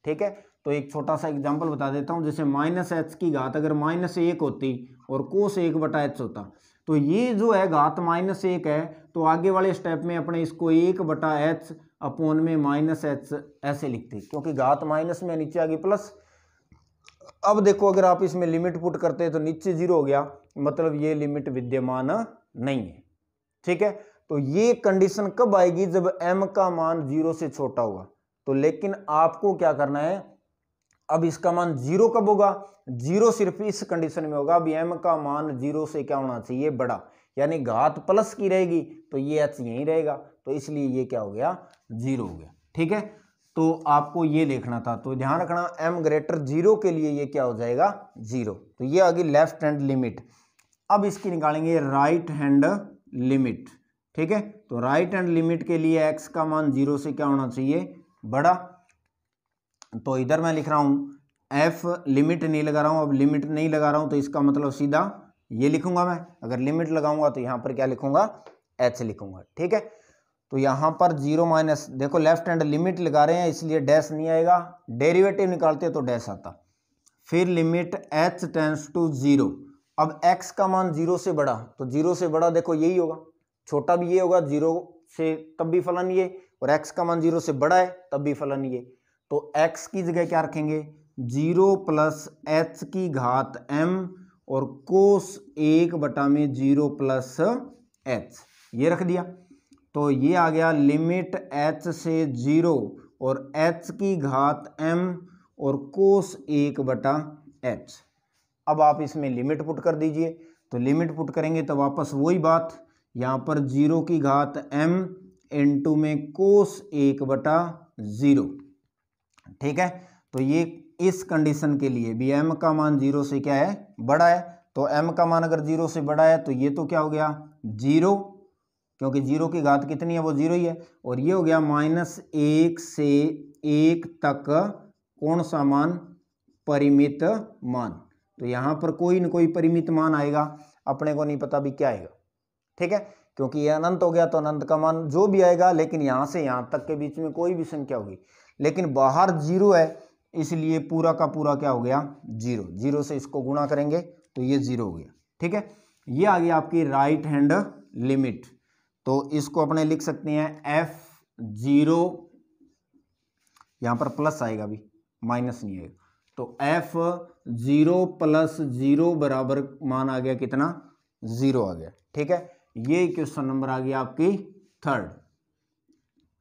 ठीक है। तो एक छोटा सा एग्जांपल बता देता हूं, जैसे -h की घात अगर -1 होती और cos 1/h होता, तो ये जो है घात -1 है, तो आगे वाले स्टेप में अपने इसको 1/h अपॉन में -h ऐसे लिखते, क्योंकि घात माइनस में नीचे आ गई प्लस। अब देखो अगर आप इसमें लिमिट पुट करते हैं तो नीचे 0 हो गया, मतलब ये लिमिट विद्यमान नहीं है, ठीक है। तो ये कंडीशन कब आएगी? जब m का मान 0 से छोटा होगा। तो लेकिन आपको क्या करना है, अब इसका मान 0 कब होगा? 0 सिर्फ इस कंडीशन में होगा, अभी m का मान 0 से क्या होना चाहिए? बड़ा, यानी घात प्लस की रहेगी तो ये h यहीं रहेगा, तो इसलिए ये क्या हो गया 0 हो गया, ठीक है। तो आपको ये लिखना था, तो ध्यान रखना m ग्रेटर 0 के लिए ये क्या हो जाएगा 0। तो ये आ गई लेफ्ट हैंड लिमिट। अब इसकी निकालेंगे राइट हैंड लिमिट, ठीक है। तो राइट हैंड लिमिट के लिए x का मान 0 से क्या होना चाहिए? बड़ा। तो इधर मैं लिख रहा हूं f, लिमिट नहीं लगा रहा हूं, अब लिमिट नहीं लगा रहा हूं तो इसका मतलब सीधा ये लिखूंगा मैं। अगर लिमिट लगाऊंगा तो यहां पर क्या लिखूंगा? h लिखूंगा, ठीक है। तो यहां पर 0 माइनस, देखो लेफ्ट हैंड लिमिट लगा रहे हैं इसलिए डैश नहीं आएगा, डेरिवेटिव निकालते तो डैश आता। फिर लिमिट h टेंड्स टू 0। अब x का मान 0 से बड़ा, तो 0 से बड़ा देखो यही होगा, छोटा भी ये होगा 0 से तब भी फलन ये, और x का मान 0 से बड़ा है तब भी फलन ये। तो x की जगह क्या रखेंगे? 0 प्लस h की घात m और कोस 1/0 प्लस h, ये रख दिया। तो ये आ गया लिमिट h से 0 और h की घात m और कोस 1/h। अब आप इसमें लिमिट पुट कर दीजिए, तो लिमिट पुट करेंगे तो वापस वही बात, यहाँ पर 0 की घात m इंटू में कोस 1/0, ठीक है। तो ये इस कंडीशन के लिए भी m का मान 0 से क्या है? बड़ा है। तो m का मान अगर 0 से बड़ा है तो ये तो क्या हो गया 0, क्योंकि 0 की घात कितनी है? वो 0 ही है। और ये हो गया -1 से 1 तक कौन सा मान? परिमित मान। तो यहाँ पर कोई न कोई परिमित मान आएगा, अपने को नहीं पता भी क्या आएगा, ठीक है। क्योंकि ये अनंत हो गया तो अनंत का मान जो भी आएगा, लेकिन यहाँ से यहाँ तक के बीच में कोई भी संख्या होगी, लेकिन बाहर 0 है इसलिए पूरा का पूरा क्या हो गया 0। 0 से इसको गुणा करेंगे तो ये 0 हो गया, ठीक है। ये आ गया आपकी राइट हैंड लिमिट। तो इसको अपने लिख सकते हैं f0, यहां पर प्लस आएगा, भी माइनस नहीं आएगा। तो f0 प्लस 0 बराबर मान आ गया कितना? 0 आ गया, ठीक है। ये क्वेश्चन नंबर आ गया आपकी 3rd,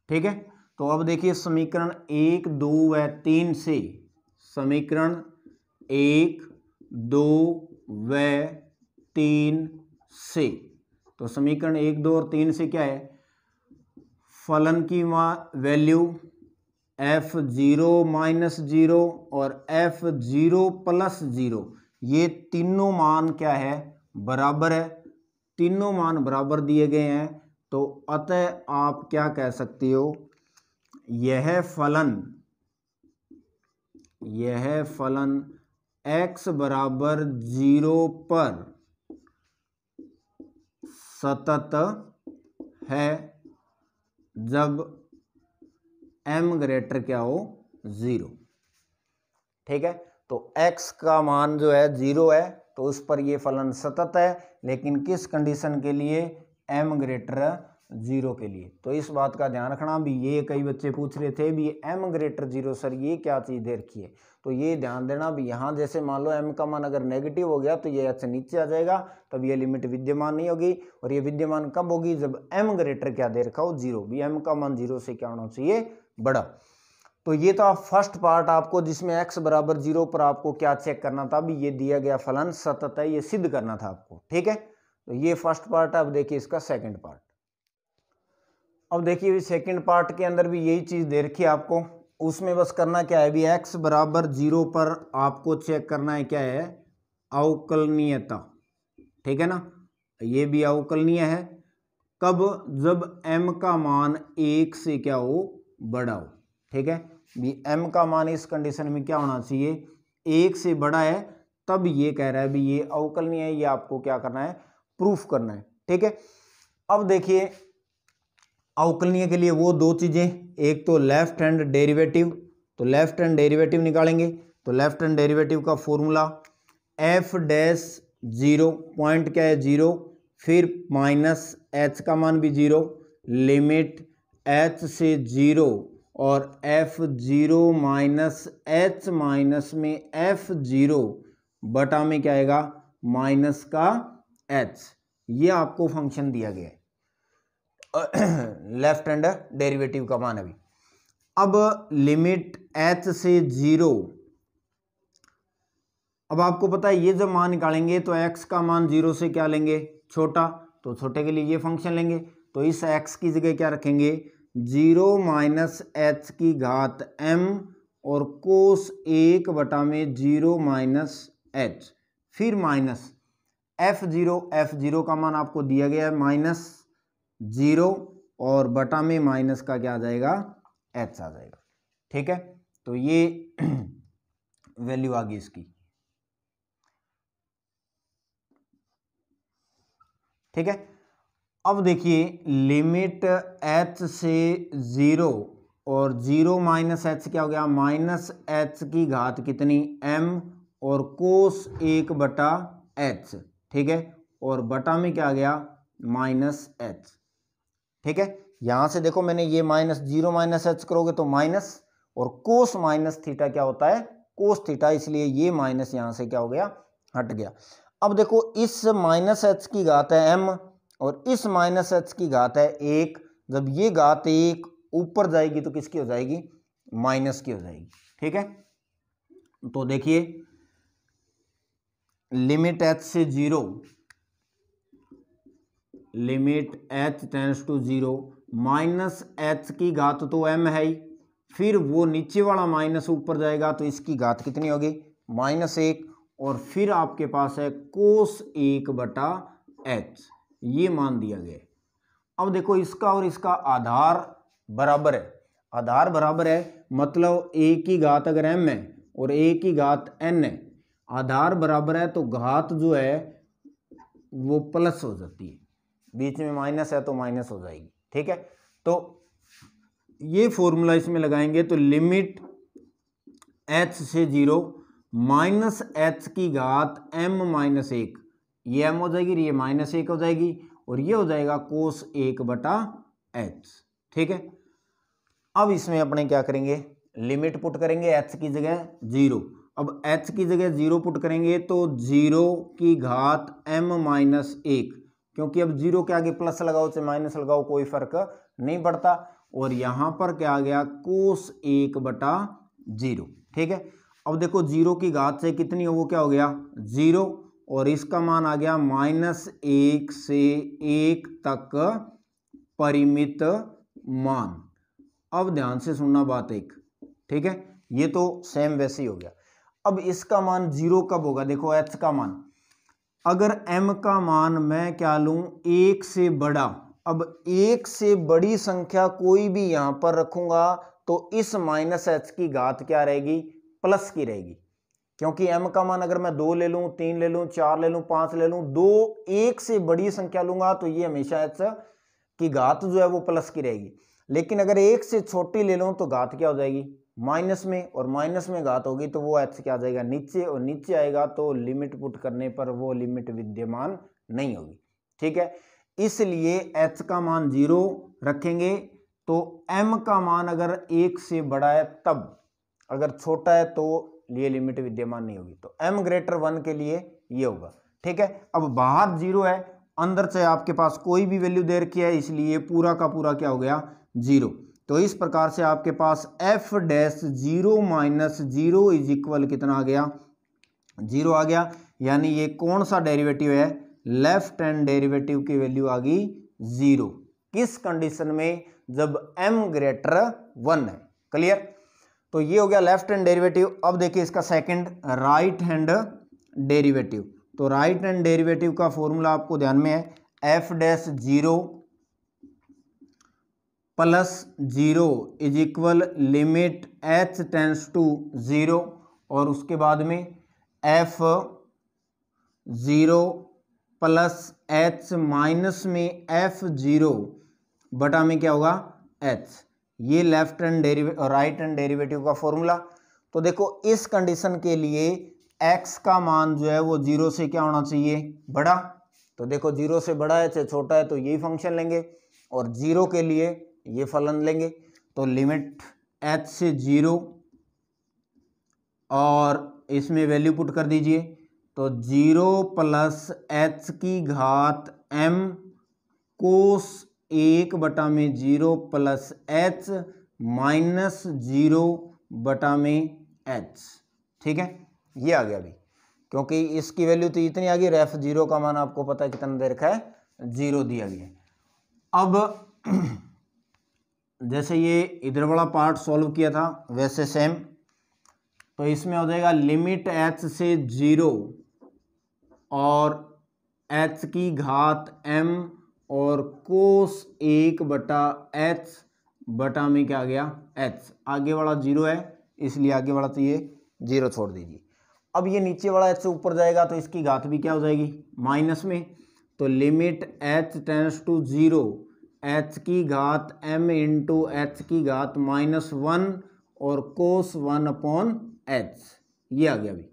ठीक है। तो अब देखिए समीकरण 1, 2 व 3 से, समीकरण 1, 2 व 3 से, तो समीकरण 1, 2 और 3 से क्या है? फलन की वैल्यू f0 माइनस 0 और f0 प्लस 0, ये तीनों मान क्या है? बराबर है। तीनों मान बराबर दिए गए हैं, तो अतः आप क्या कह सकते हो? यह फलन x बराबर 0 पर सतत है जब m ग्रेटर क्या हो 0। ठीक है, तो x का मान जो है 0 है तो उस पर ये फलन सतत है, लेकिन किस कंडीशन के लिए, m ग्रेटर 0 के लिए। तो इस बात का ध्यान रखना भी, ये कई बच्चे पूछ रहे थे भी m ग्रेटर 0 सर ये क्या चीज़ दे रखी है, तो ये ध्यान देना भी यहाँ जैसे मान लो m का मान अगर नेगेटिव हो गया तो ये h नीचे आ जाएगा, तब ये लिमिट विद्यमान नहीं होगी। और ये विद्यमान कब होगी, जब m ग्रेटर क्या दे रखा हो 0, भी m का मान 0 से क्या होना चाहिए, बड़ा। तो ये तो आप फर्स्ट पार्ट आपको जिसमें x बराबर 0 पर आपको क्या चेक करना था, भी ये दिया गया फलन सतत है, ये सिद्ध करना था आपको। ठीक है, तो ये फर्स्ट पार्ट है। अब देखिए इसका सेकंड पार्ट। अब देखिए सेकंड पार्ट के अंदर भी यही चीज दे रखी है आपको, उसमें बस करना क्या है, भी x बराबर 0 पर आपको चेक करना है क्या है, अवकलनीयता। ठीक है ना, ये भी अवकलनीय है कब, जब m का मान 1 से क्या हो, बड़ा हो। ठीक है, भी m का मान इस कंडीशन में क्या होना चाहिए, 1 से बड़ा है, तब ये कह रहा है भी ये अवकलनीय है, ये आपको क्या करना है, प्रूफ करना है। ठीक है, अब देखिए अवकलनीय के लिए वो दो चीजें, एक तो लेफ्ट हैंड डेरिवेटिव, तो लेफ्ट हैंड डेरिवेटिव निकालेंगे। तो लेफ्ट हैंड डेरिवेटिव का फॉर्मूला f डैश 0, पॉइंट क्या है 0, फिर माइनस h का मान भी 0, लिमिट h से 0 और f0 माइनस h माइनस में f0 बटा में क्या आएगा, माइनस का h। ये आपको फंक्शन दिया गया है लेफ्ट हैंड डेरिवेटिव का मान। अभी अब लिमिट h से 0, अब आपको पता है ये जब मान निकालेंगे तो x का मान 0 से क्या लेंगे, छोटा, तो छोटे के लिए ये फंक्शन लेंगे। तो इस x की जगह क्या रखेंगे, 0 माइनस h की घात m और कोस 1 बटा में 0 माइनस h, फिर माइनस f0 का मान आपको दिया गया है माइनस 0 और बटा में माइनस का क्या आ जाएगा, h आ जाएगा। ठीक है, तो ये वैल्यू आ गई इसकी। ठीक है, अब देखिए लिमिट h से 0 और 0 माइनस h क्या हो गया, माइनस h की घात कितनी m और कोस 1 बटा h। ठीक है, और बटा में क्या आ गया, माइनस h। ठीक है, यहां से देखो मैंने ये माइनस 0 माइनस h करोगे तो माइनस, और कोस माइनस थीटा क्या होता है, कोस थीटा, इसलिए ये माइनस यहां से क्या हो गया, हट गया। अब देखो इस माइनस h की घात है m और इस माइनस h की घात है 1, जब ये घात 1 ऊपर जाएगी तो किसकी हो जाएगी, माइनस की हो जाएगी। ठीक है, तो देखिए लिमिट h से 0, limit h tends to 0, minus h की घात तो m है ही, फिर वो नीचे वाला माइनस ऊपर जाएगा तो इसकी घात कितनी होगी, माइनस 1, और फिर आपके पास है कोस 1 बटा h, ये मान दिया गया। अब देखो इसका और इसका आधार बराबर है, आधार बराबर है मतलब a की घात अगर m है और a की घात n है, आधार बराबर है तो घात जो है वो प्लस हो जाती है, बीच में माइनस है तो माइनस हो जाएगी। ठीक है, तो ये फॉर्मूला इसमें लगाएंगे तो लिमिट h से 0 माइनस h की घात m माइनस 1, ये m हो जाएगी, ये माइनस 1 हो जाएगी, और ये हो जाएगा कोस 1 बटा h। ठीक है, अब इसमें अपने क्या करेंगे, लिमिट पुट करेंगे h की जगह 0। अब h की जगह 0 पुट करेंगे तो 0 की घात m माइनस 1, क्योंकि अब 0 के आगे प्लस लगाओ चाहे माइनस लगाओ कोई फर्क नहीं पड़ता, और यहां पर क्या आ गया, कोस 1 बटा 0। ठीक है, अब देखो 0 की घात से कितनी हो, वो क्या हो गया 0, और इसका मान आ गया माइनस 1 से 1 तक परिमित मान। अब ध्यान से सुनना बात एक, ठीक है, ये तो सेम वैसे ही हो गया। अब इसका मान 0 कब होगा, देखो h का मान, अगर m का मान मैं क्या लूं 1 से बड़ा, अब 1 से बड़ी संख्या कोई भी यहां पर रखूंगा तो इस माइनस h की घात क्या रहेगी, प्लस की रहेगी। क्योंकि m का मान अगर मैं 2 ले लूं, 3 ले लूं, 4 ले लूं, 5 ले लूं, 2 1 से बड़ी संख्या लूंगा तो ये हमेशा h की घात जो है वो प्लस की रहेगी। लेकिन अगर 1 से छोटी ले लूं तो घात क्या हो जाएगी, माइनस में, और माइनस में घात होगी तो वो h क्या आ जाएगा, नीचे, और नीचे आएगा तो लिमिट पुट करने पर वो लिमिट विद्यमान नहीं होगी। ठीक है, इसलिए h का मान 0 रखेंगे तो m का मान अगर 1 से बड़ा है तब, अगर छोटा है तो ये लिमिट विद्यमान नहीं होगी। तो m ग्रेटर 1 के लिए ये होगा। ठीक है, अब बाहर 0 है, अंदर से आपके पास कोई भी वैल्यू दे रखी है, इसलिए पूरा का पूरा क्या हो गया, 0। तो इस प्रकार से आपके पास f dash 0 minus 0 is equal कितना आ गया, 0 आ गया। यानी ये कौन सा डेरिवेटिव है, लेफ्ट हैंड डेरिवेटिव की वैल्यू आ गई 0। किस कंडीशन में, जब m ग्रेटर 1 है। क्लियर, तो ये हो गया लेफ्ट हैंड डेरिवेटिव। अब देखिए इसका सेकंड राइट हैंड डेरिवेटिव। तो राइट हैंड डेरिवेटिव का फॉर्मूला आपको ध्यान में है, f dash 0 plus 0 is equal limit h tends to 0, और उसके बाद में f 0 प्लस h माइनस में f0 बटा में क्या होगा, h। ये लेफ्ट हैंड डेरिवेटिव और राइट हैंड डेरिवेटिव का फॉर्मूला। तो देखो इस कंडीशन के लिए x का मान जो है वो 0 से क्या होना चाहिए, बड़ा। तो देखो 0 से बड़ा है चाहे छोटा है तो यही फंक्शन लेंगे, और 0 के लिए ये फलन लेंगे। तो लिमिट h से 0 और इसमें वैल्यू पुट कर दीजिए, तो 0 प्लस h की घात m कोस 1 बटा में 0 प्लस h माइनस 0 बटा में h। ठीक है, ये आ गया अभी, क्योंकि इसकी वैल्यू तो इतनी आ गई, रेफ 0 का मान आपको पता है कितना दे रखा है, 0 दिया गया। अब जैसे ये इधर वाला पार्ट सॉल्व किया था वैसे सेम, तो इसमें हो जाएगा लिमिट h से 0 और h की घात m और कोस 1 बटा h बटा में क्या आ गया, h। आगे वाला 0 है इसलिए आगे वाला तो ये 0 छोड़ दीजिए। अब ये नीचे वाला h से ऊपर जाएगा तो इसकी घात भी क्या हो जाएगी, माइनस में। तो limit h tends to 0 h की घात m इंटू h की घात -1 और कोस 1 अपॉन h, ये आ गया अभी।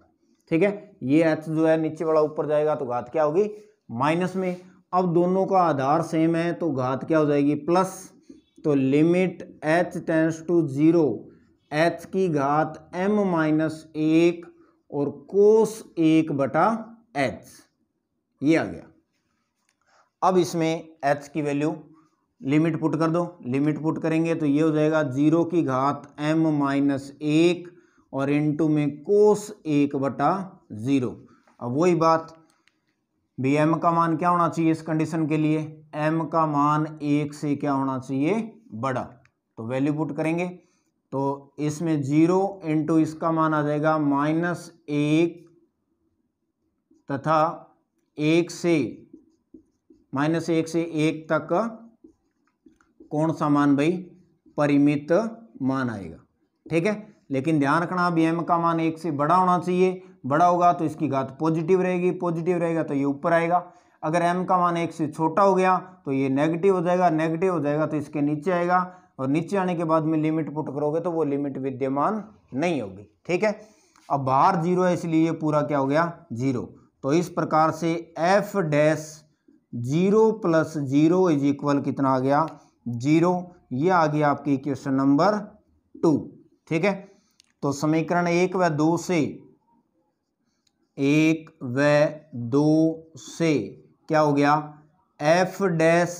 ठीक है, ये h जो है नीचे वाला ऊपर जाएगा तो घात क्या होगी, माइनस में। अब दोनों का आधार सेम है तो घात क्या हो जाएगी, प्लस। तो limit h tends to 0 h की घात m माइनस 1 और कोस 1 बटा h, ये आ गया। अब इसमें h की वैल्यू लिमिट पुट कर दो, लिमिट पुट करेंगे तो ये हो जाएगा 0 की घात m माइनस 1 और इनटू में कोस 1 बटा 0। अब वही बात, भी m का मान क्या होना चाहिए इस कंडीशन के लिए, m का मान 1 से क्या होना चाहिए, बड़ा। तो वैल्यू पुट करेंगे तो इसमें 0 इंटू इसका मान आ जाएगा -1 तथा 1 से -1 तक कौन सा मान भाई, परिमित मान आएगा। ठीक है, लेकिन ध्यान रखना अभी m का मान 1 से बड़ा होना चाहिए, बड़ा होगा तो इसकी घात पॉजिटिव रहेगी, पॉजिटिव रहेगा तो ये ऊपर आएगा। अगर m का मान 1 से छोटा हो गया तो ये नेगेटिव हो जाएगा, नेगेटिव हो जाएगा तो इसके नीचे आएगा, और नीचे आने के बाद में लिमिट पुट करोगे तो वो लिमिट विद्यमान नहीं होगी। ठीक है, अब बाहर 0 है इसलिए ये पूरा क्या हो गया, 0। तो इस प्रकार से f dash 0 plus 0 is equal कितना आ गया, 0। ये आ गया आपकी क्वेश्चन नंबर 2। ठीक है, तो समीकरण 1 व 2 से, 1 व 2 से क्या हो गया, f dash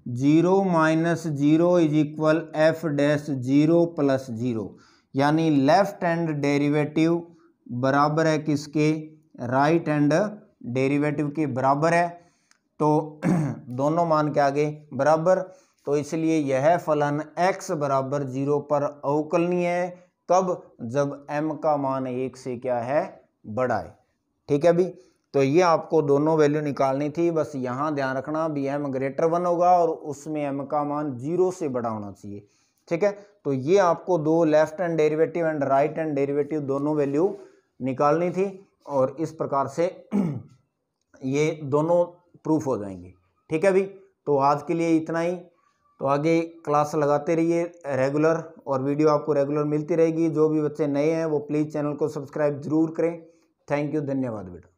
0 minus 0 is equal f dash 0 plus 0, यानी लेफ्ट हैंड डेरिवेटिव बराबर है किसके, राइट हैंड डेरिवेटिव के बराबर है। तो दोनों मान के आगे बराबर, तो इसलिए यह फलन x बराबर 0 पर अवकलनीय है। कब, जब m का मान 1 से क्या है, बड़ा है। ठीक है भी, तो ये आपको दोनों वैल्यू निकालनी थी, बस यहाँ ध्यान रखना भी m ग्रेटर 1 होगा और उसमें m का मान 0 से बड़ा होना चाहिए। ठीक है, तो ये आपको दो left hand derivative and right hand derivative दोनों वैल्यू निकालनी थी और इस प्रकार से ये दोनों प्रूफ हो जाएंगे। ठीक है भाई, तो आज के लिए इतना ही। तो आगे क्लास लगाते रहिए रेगुलर, और वीडियो आपको रेगुलर मिलती रहेगी। जो भी बच्चे नए हैं वो प्लीज़ चैनल को सब्सक्राइब जरूर करें। थैंक यू, धन्यवाद बेटा।